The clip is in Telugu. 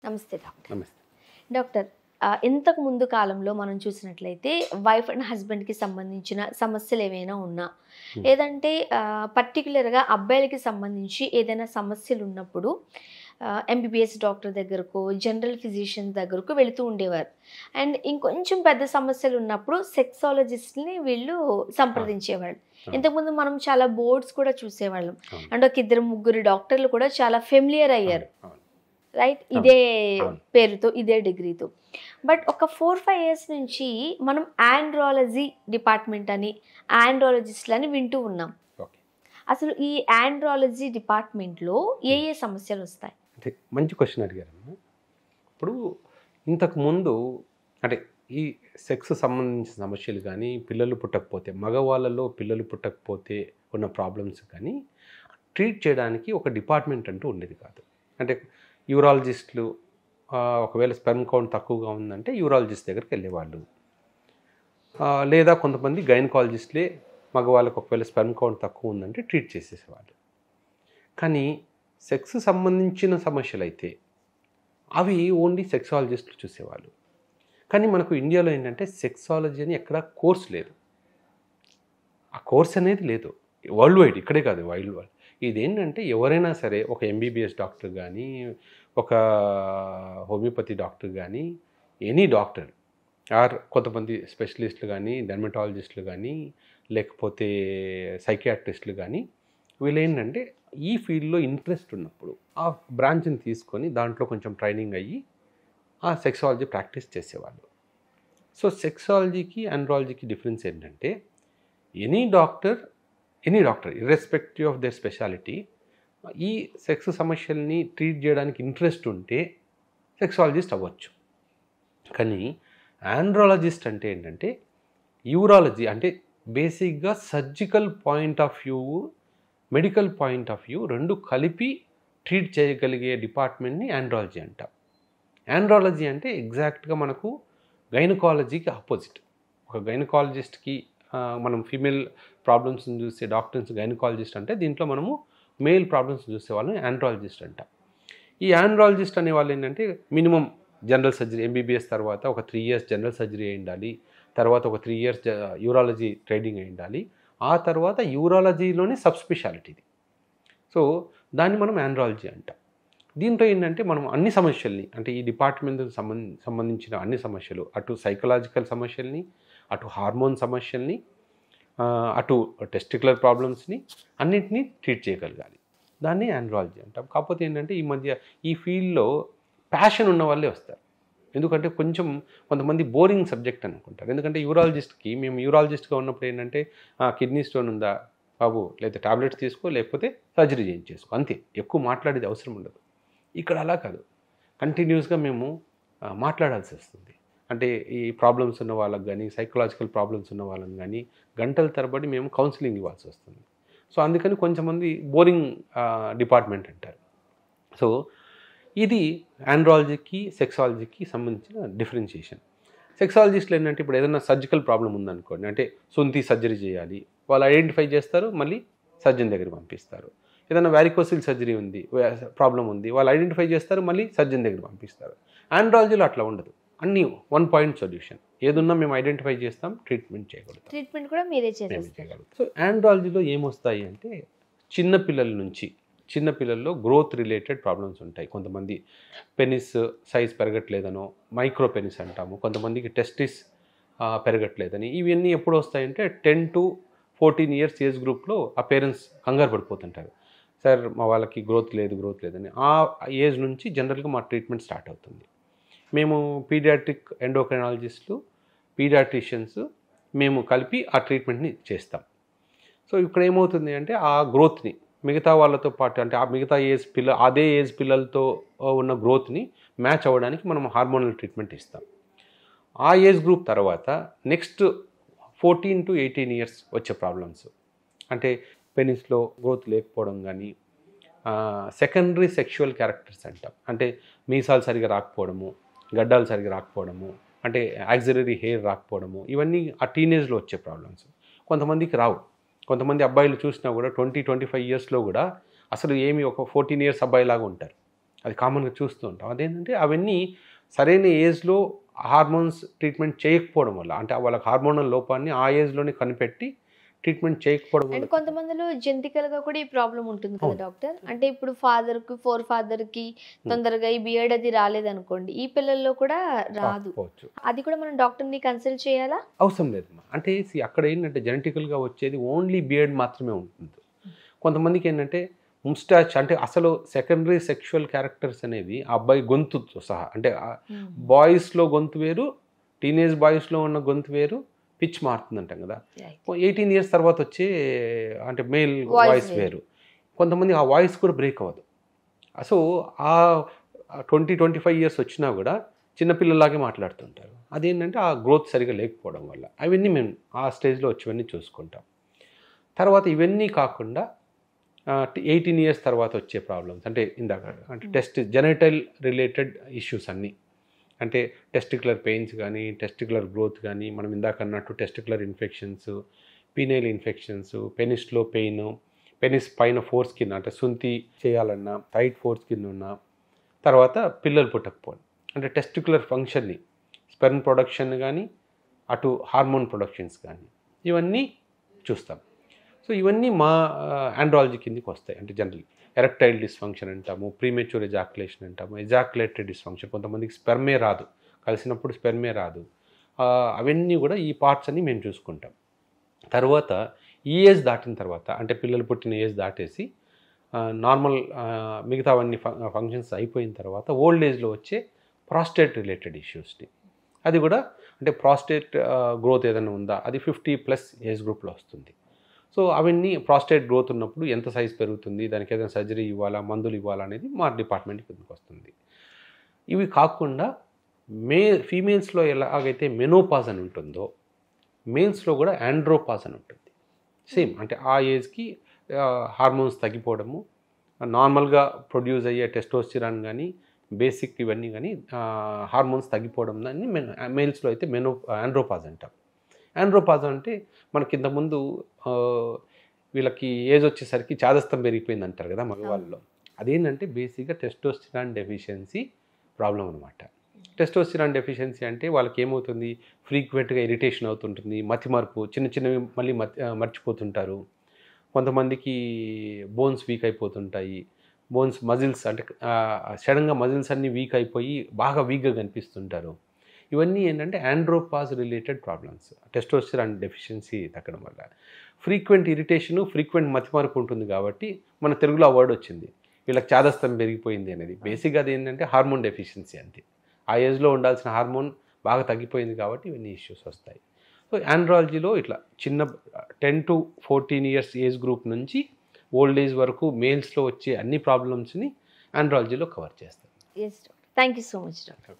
నమస్తే డాక్టర్. నమస్తే. డాక్టర్ ఇంతకు ముందు కాలంలో మనం చూసినట్లయితే వైఫ్ అండ్ హస్బెండ్కి సంబంధించిన సమస్యలు ఏవైనా ఉన్నా లేదంటే పర్టికులర్గా అబ్బాయిలకి సంబంధించి ఏదైనా సమస్యలు ఉన్నప్పుడు ఎంబీబీఎస్ డాక్టర్ దగ్గరకు జనరల్ ఫిజిషియన్స్ దగ్గరకు వెళుతూ ఉండేవారు. అండ్ ఇంకొంచెం పెద్ద సమస్యలు ఉన్నప్పుడు సెక్సాలజిస్ట్ని వీళ్ళు సంప్రదించేవాళ్ళు. ఇంతకుముందు మనం చాలా బోర్డ్స్ కూడా చూసేవాళ్ళం. అండ్ ఒక ఇద్దరు ముగ్గురు డాక్టర్లు కూడా చాలా ఫెమిలియర్ అయ్యారు, రైట్? ఇదే పేరుతో, ఇదే డిగ్రీతో. బట్ ఒక 4-5 years నుంచి మనం ఆండ్రాలజీ డిపార్ట్మెంట్ అని, ఆండ్రాలజిస్ట్లు అని వింటూ ఉన్నాం. అసలు ఈ ఆండ్రాలజీ డిపార్ట్మెంట్లో ఏ ఏ సమస్యలు వస్తాయి? అంటే మంచి క్వశ్చన్ అడిగారమ్మా. ఇప్పుడు ఇంతకుముందు అంటే ఈ సెక్స్ సంబంధించిన సమస్యలు కానీ, పిల్లలు పుట్టకపోతే, మగవాళ్ళలో పిల్లలు పుట్టకపోతే ఉన్న ప్రాబ్లమ్స్ కానీ ట్రీట్ చేయడానికి ఒక డిపార్ట్మెంట్ అంటూ ఉండేది కాదు. అంటే యూరాలజిస్టులు ఒకవేళ స్పెర్మ్ కౌంట్ తక్కువగా ఉందంటే యూరాలజిస్ట్ దగ్గరికి వెళ్ళేవాళ్ళు, లేదా కొంతమంది గైనకాలజిస్టులే మగవాళ్ళకి ఒకవేళ స్పెర్మ్ కౌంట్ తక్కువ ఉందంటే ట్రీట్ చేసేసేవాళ్ళు. కానీ సెక్స్ సంబంధించిన సమస్యలు అయితే అవి ఓన్లీ సెక్సాలజిస్టులు చూసేవాళ్ళు. కానీ మనకు ఇండియాలో ఏంటంటే సెక్సాలజీ అని ఎక్కడ కోర్స్ లేదు, ఆ కోర్స్ అనేది లేదు వరల్డ్ వైడ్, ఇక్కడే కాదు వరల్డ్ వైడ్. ఇదేంటంటే ఎవరైనా సరే ఒక ఎంబీబీఎస్ డాక్టర్ కానీ, ఒక హోమియోపతి డాక్టర్ కానీ, ఎనీ డాక్టర్ ఆర్ కొంతమంది స్పెషలిస్టులు కానీ, డెర్మటాలజిస్టులు కానీ, లేకపోతే సైకియాట్రిస్టులు కానీ, వీళ్ళు ఏంటంటే ఈ ఫీల్డ్లో ఇంట్రెస్ట్ ఉన్నప్పుడు ఆ బ్రాంచ్ని తీసుకొని దాంట్లో కొంచెం ట్రైనింగ్ అయ్యి ఆ సెక్సాలజీ ప్రాక్టీస్ చేసేవాళ్ళు. సో సెక్సాలజీకి ఆండ్రాలజీకి డిఫరెన్స్ ఏంటంటే any doctor irrespective of their speciality ఈ సెక్స్ సమస్యల్ని ట్రీట్ చేయడానికి ఇంట్రెస్ట్ ఉంటే సెక్సాలజిస్ట్ అవ్వచ్చు. కానీ ఆండ్రాలజిస్ట్ అంటే ఏంటంటే యూరాలజీ అంటే బేసిక్గా surgical point of view, medical point of view రెండు కలిపి ట్రీట్ చేయగలిగే డిపార్ట్మెంట్ని ఆండ్రాలజీ అంటాం. ఆండ్రాలజీ అంటే ఎగ్జాక్ట్గా మనకు గైనకాలజీకి ఆపోజిట్. ఒక గైనకాలజిస్ట్కి మనం ఫీమేల్ ప్రాబ్లమ్స్ని చూసే డాక్టర్స్ గైనకాలజిస్ట్ అంటే, దీంట్లో మనము మేల్ ప్రాబ్లమ్స్ చూసే వాళ్ళని ఆండ్రాలజిస్ట్ అంటాం. ఈ ఆండ్రాలజిస్ట్ అనే వాళ్ళు ఏంటంటే మినిమం జనరల్ సర్జరీ, ఎంబీబీఎస్ తర్వాత ఒక 3 years జనరల్ సర్జరీ అయి ఉండాలి, తర్వాత ఒక 3 years యూరాలజీ ట్రైనింగ్ అయి ఉండాలి, ఆ తర్వాత యూరాలజీలోనే సబ్ స్పెషాలిటీది. సో దాన్ని మనం ఆండ్రాలజీ అంటాం. దీంట్లో ఏంటంటే మనం అన్ని సమస్యల్ని, అంటే ఈ డిపార్ట్మెంట్కి సంబంధించిన అన్ని సమస్యలు, అటు సైకలాజికల్ సమస్యల్ని, అటు హార్మోన్ సమస్యల్ని, అటు టెస్టికులర్ ప్రాబ్లమ్స్ని అన్నింటినీ ట్రీట్ చేయగలగాలి. దాన్ని ఆండ్రాలజీ అంటాం. కాకపోతే ఏంటంటే ఈ మధ్య ఈ ఫీల్డ్లో ప్యాషన్ ఉన్న వాళ్ళే వస్తారు. ఎందుకంటే కొంతమంది బోరింగ్ సబ్జెక్ట్ అనుకుంటారు. ఎందుకంటే యూరాలజిస్ట్కి, మేము యూరాలజిస్ట్గా ఉన్నప్పుడు ఏంటంటే కిడ్నీ స్టోన్ ఉందా బాబు, లేదా టాబ్లెట్స్ తీసుకో, లేకపోతే సర్జరీ చేయించేసుకో, అంతే, ఎక్కువ మాట్లాడేది అవసరం ఉండదు. ఇక్కడ అలా కాదు, కంటిన్యూస్గా మేము మాట్లాడాల్సి వస్తుంది. అంటే ఈ ప్రాబ్లమ్స్ ఉన్న వాళ్ళకి కానీ, సైకలాజికల్ ప్రాబ్లమ్స్ ఉన్న వాళ్ళని కానీ గంటల తరబడి మేము కౌన్సిలింగ్ ఇవ్వాల్సి వస్తుంది. సో అందుకని కొంచెంమంది బోరింగ్ డిపార్ట్మెంట్ అంటారు. సో ఇది ఆండ్రాలజీకి సెక్సాలజీకి సంబంధించిన డిఫరెన్షియేషన్. సెక్సాలజిస్టులు ఏంటంటే ఇప్పుడు ఏదైనా సర్జికల్ ప్రాబ్లం ఉందనుకోండి, అంటే సొంతి సర్జరీ చేయాలి, వాళ్ళు ఐడెంటిఫై చేస్తారు, మళ్ళీ సర్జన్ దగ్గర పంపిస్తారు. ఏదైనా వ్యారికోసిల్ సర్జరీ ఉంది, ప్రాబ్లం ఉంది, వాళ్ళు ఐడెంటిఫై చేస్తారు, మళ్ళీ సర్జన్ దగ్గర పంపిస్తారు. ఆండ్రాలజీలో అట్లా ఉండదు, అన్నీ 1 point సొల్యూషన్. ఏదున్నా మేము ఐడెంటిఫై చేస్తాం, ట్రీట్మెంట్ చేయగలుగుతాం. ట్రీట్మెంట్ కూడా మీరే చేయగలుగుతారు. సో ఆండ్రాలజీలో ఏమొస్తాయి అంటే చిన్నపిల్లల్లో గ్రోత్ రిలేటెడ్ ప్రాబ్లమ్స్ ఉంటాయి. కొంతమంది పెనిస్ సైజ్ పెరగట్లేదనో, మైక్రో పెనిస్ అంటాము, కొంతమందికి టెస్టిస్ పెరగట్లేదని. ఇవన్నీ ఎప్పుడు వస్తాయంటే 10 to 14 years ఏజ్ గ్రూప్లో ఆ పేరెంట్స్ కంగారు పడిపోతుంటారు, సార్ మా వాళ్ళకి గ్రోత్ లేదని. ఆ ఏజ్ నుంచి జనరల్గా మా ట్రీట్మెంట్ స్టార్ట్ అవుతుంది. మేము పీడియాట్రిక్ ఎండోక్రైనాలజిస్టులు, పీడియాట్రిషియన్స్ మేము కలిపి ఆ ట్రీట్మెంట్ని చేస్తాం. సో ఇక్కడ ఏమవుతుంది అంటే ఆ గ్రోత్ని మిగతా వాళ్ళతో పాటు, అంటే ఆ మిగతా అదే ఏజ్ పిల్లలతో ఉన్న గ్రోత్ని మ్యాచ్ అవ్వడానికి మనం హార్మోనల్ ట్రీట్మెంట్ ఇస్తాం. ఆ ఏజ్ గ్రూప్ తర్వాత నెక్స్ట్ 14 to 18 years వచ్చే ప్రాబ్లమ్స్, అంటే పెనిస్లో గ్రోత్ లేకపోవడం కానీ, సెకండరీ సెక్షువల్ క్యారెక్టర్స్ అంటాం, అంటే మీసాలు సరిగా రాకపోవడము, గడ్డాలు సరిగా రాకపోవడము, అంటే యాక్సిలరీ హెయిర్ రాకపోవడము, ఇవన్నీ ఆ టీనేజ్లో వచ్చే ప్రాబ్లమ్స్. కొంతమందికి రావు. కొంతమంది అబ్బాయిలు చూసినా కూడా 20-25 yearsలో కూడా అసలు ఏమి ఒక 14 years అబ్బాయిలాగా ఉంటారు. అది కామన్గా చూస్తూ ఉంటాం. అదేంటంటే అవన్నీ సరైన ఏజ్లో హార్మోన్స్ ట్రీట్మెంట్ చేయకపోవడం వల్ల, అంటే వాళ్ళకి హార్మోనల్ లోపాన్ని ఆ ఏజ్లోనే కనిపెట్టి ట్రీట్మెంట్ చేయకపోవడం అండ్ వల్ల. కొంతమందిలో జెనెటికల్గా కూడా ఈ ప్రాబ్లం ఉంటుంది కదా డాక్టర్. అంటే ఇప్పుడు ఫాదర్కి తొందరగా ఈ బియర్డ్ అది రాలేదనుకోండి, ఈ పిల్లల్లో కూడా రాదు. అది కూడా మనం డాక్టర్ని కన్సల్ట్ చేయాలా? అవసరం లేదమ్మా. అంటే అక్కడ ఏంటంటే జెనెటికల్గా వచ్చేది ఓన్లీ బియర్డ్ మాత్రమే ఉంటుంది. కొంతమందికి ఏంటంటే ముస్టాచ్, అంటే అసలు సెకండరీ సెక్షువల్ క్యారెక్టర్స్ అనేవి ఆ అబ్బాయి గొంతుతో సహా, అంటే బాయ్స్లో గొంతు వేరు, టీనేజ్ బాయ్స్లో ఉన్న గొంతు వేరు, పిచ్ మారుతుందంటాం కదా. 18 years తర్వాత వచ్చే అంటే మేల్ వాయిస్ వేరు. కొంతమంది ఆ వాయిస్ కూడా బ్రేక్ అవ్వదు. సో ఆ 20-25 years వచ్చినా కూడా చిన్నపిల్లలాగే మాట్లాడుతుంటారు. అదేంటంటే ఆ గ్రోత్ సరిగా లేకపోవడం వల్ల. అవన్నీ మేము ఆ స్టేజ్లో వచ్చేవన్నీ చూసుకుంటాం. తర్వాత ఇవన్నీ కాకుండా 18 years తర్వాత వచ్చే ప్రాబ్లమ్స్, అంటే ఇందాక అంటే జెనైటల్ రిలేటెడ్ ఇష్యూస్ అన్నీ, అంటే టెస్టిక్యులర్ పెయిన్స్ కానీ, టెస్టిక్యులర్ గ్రోత్ కానీ, మనం ఇందాక అన్నట్టు టెస్టిక్యులర్ ఇన్ఫెక్షన్స్, పీనైల్ ఇన్ఫెక్షన్స్, పెనిస్లో పెయిన్, పెనిస్ పైన ఫోర్ స్కిన్, అంటే సుంతి చేయాలన్నా టైట్ ఫోర్ స్కిన్ ఉన్నా, తర్వాత పిల్లలు పుట్టకపోవడం, అంటే టెస్టిక్యులర్ ఫంక్షన్ని, స్పెర్మ్ ప్రొడక్షన్ కానీ, అటు హార్మోన్ ప్రొడక్షన్స్ కానీ, ఇవన్నీ చూస్తాం. సో ఇవన్నీ మా ఆండ్రాలజీ కిందకి వస్తాయి. అంటే జనరల్ ఎరెక్టైల్ డిస్ఫంక్షన్ అంటాము, ప్రీమెచ్యూర్ ఎజాక్యులేషన్ అంటాము, ఎజాక్యులేటరీ డిస్ఫంక్షన్, కొంతమందికి స్పెర్మే రాదు, కలిసినప్పుడు స్పెర్మే రాదు, అవన్నీ కూడా ఈ పార్ట్స్ అన్ని మేము చూసుకుంటాం. తర్వాత ఈ ఏజ్ దాటిన తర్వాత, అంటే పిల్లలు పుట్టిన ఏజ్ దాటేసి నార్మల్ మిగతావన్నీ ఫంక్షన్స్ అయిపోయిన తర్వాత ఓల్డ్ ఏజ్లో వచ్చే ప్రాస్టేట్ రిలేటెడ్ ఇష్యూస్ని, అది కూడా అంటే ప్రాస్టేట్ గ్రోత్ ఏదైనా ఉందా, అది 50+ ఏజ్ గ్రూప్లో వస్తుంది. సో అవన్నీ ప్రాస్టేట్ గ్రోత్ ఉన్నప్పుడు ఎంత సైజ్ పెరుగుతుంది, దానికి ఏదైనా సర్జరీ ఇవ్వాలా, మందులు ఇవ్వాలా అనేది మా డిపార్ట్మెంట్ కిందకి వస్తుంది. ఇవి కాకుండా ఫీమేల్స్లో ఎలాగైతే మెనోపాజ్ అని ఉంటుందో, మేల్స్లో కూడా ఆండ్రోపాజ్ అని ఉంటుంది. సేమ్, అంటే ఆ ఏజ్కి హార్మోన్స్ తగ్గిపోవడము, నార్మల్గా ప్రొడ్యూస్ అయ్యే టెస్టోస్టిరాన్ కానీ, బేసిక్ ఇవన్నీ కానీ హార్మోన్స్ తగ్గిపోవడం దాన్ని మేల్స్లో అయితే ఆండ్రోపాజ్ అంటాం. ఆండ్రోపాజ్ అంటే మనకి ఇంతకుముందు వీళ్ళకి ఏజ్ వచ్చేసరికి చాదస్తం పెరిగిపోయింది అంటారు కదా మగవాళ్ళలో. అదేంటంటే బేసిక్గా టెస్టోస్టిరాన్ డెఫిషియన్సీ ప్రాబ్లం అనమాట. టెస్టోస్టిరాన్ డెఫిషియన్సీ అంటే వాళ్ళకి ఏమవుతుంది, ఫ్రీక్వెంట్గా ఇరిటేషన్ అవుతుంటుంది, మతిమరుపు, చిన్నవి మళ్ళీ మర్చిపోతుంటారు. కొంతమందికి బోన్స్ వీక్ అయిపోతుంటాయి, మజిల్స్, అంటే సడన్గా మజిల్స్ అన్నీ వీక్ అయిపోయి బాగా వీక్గా కనిపిస్తుంటారు. ఇవన్నీ ఏంటంటే andropause related problems, testosterone deficiency తగ్గడం వల్ల. ఫ్రీక్వెంట్ ఇరిటేషను, ఫ్రీక్వెంట్ మతిమరుపు ఉంటుంది కాబట్టి మన తెలుగులో ఆ వర్డ్ వచ్చింది, వీళ్ళకి చాదస్తం పెరిగిపోయింది అనేది. బేసిక్గా అది ఏంటంటే హార్మోన్ డెఫిషియన్సీ అంతే. ఆ ఏజ్లో ఉండాల్సిన హార్మోన్ బాగా తగ్గిపోయింది కాబట్టి ఇవన్నీ ఇష్యూస్ వస్తాయి. సో ఆండ్రాలజీలో ఇట్లా చిన్న 10 to 14 years ఏజ్ గ్రూప్ నుంచి ఓల్డ్ ఏజ్ వరకు మేల్స్లో వచ్చే అన్ని ప్రాబ్లమ్స్ని ఆండ్రాలజీలో కవర్ చేస్తాం. Thank you so much doctor.